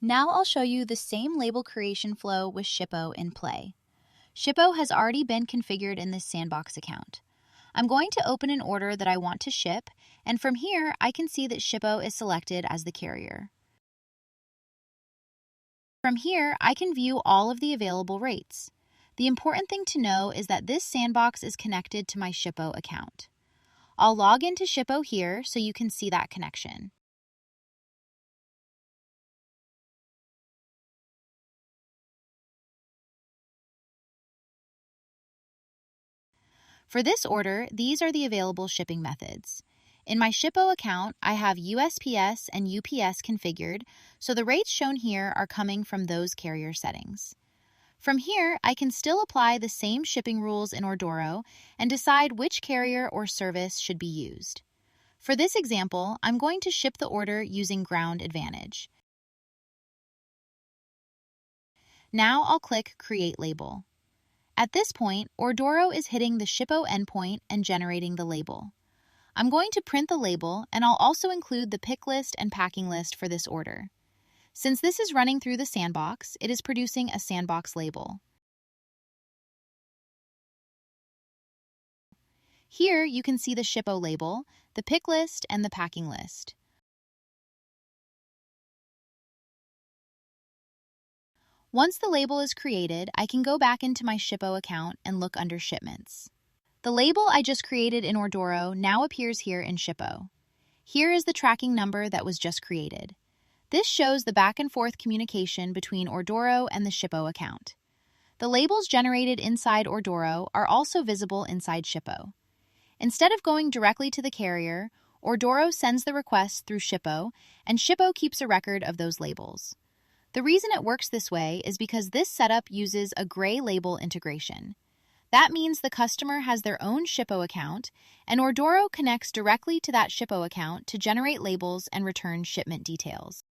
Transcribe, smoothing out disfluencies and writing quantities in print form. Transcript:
Now I'll show you the same label creation flow with Shippo in play. Shippo has already been configured in this sandbox account. I'm going to open an order that I want to ship, and from here I can see that Shippo is selected as the carrier. From here, I can view all of the available rates. The important thing to know is that this sandbox is connected to my Shippo account. I'll log into Shippo here so you can see that connection. For this order, these are the available shipping methods. In my Shippo account, I have USPS and UPS configured, so the rates shown here are coming from those carrier settings. From here, I can still apply the same shipping rules in Ordoro and decide which carrier or service should be used. For this example, I'm going to ship the order using Ground Advantage. Now I'll click Create Label. At this point, Ordoro is hitting the Shippo endpoint and generating the label. I'm going to print the label, and I'll also include the pick list and packing list for this order. Since this is running through the sandbox, it is producing a sandbox label. Here you can see the Shippo label, the pick list, and the packing list. Once the label is created, I can go back into my Shippo account and look under Shipments. The label I just created in Ordoro now appears here in Shippo. Here is the tracking number that was just created. This shows the back and forth communication between Ordoro and the Shippo account. The labels generated inside Ordoro are also visible inside Shippo. Instead of going directly to the carrier, Ordoro sends the request through Shippo, and Shippo keeps a record of those labels. The reason it works this way is because this setup uses a gray label integration. That means the customer has their own Shippo account, and Ordoro connects directly to that Shippo account to generate labels and return shipment details.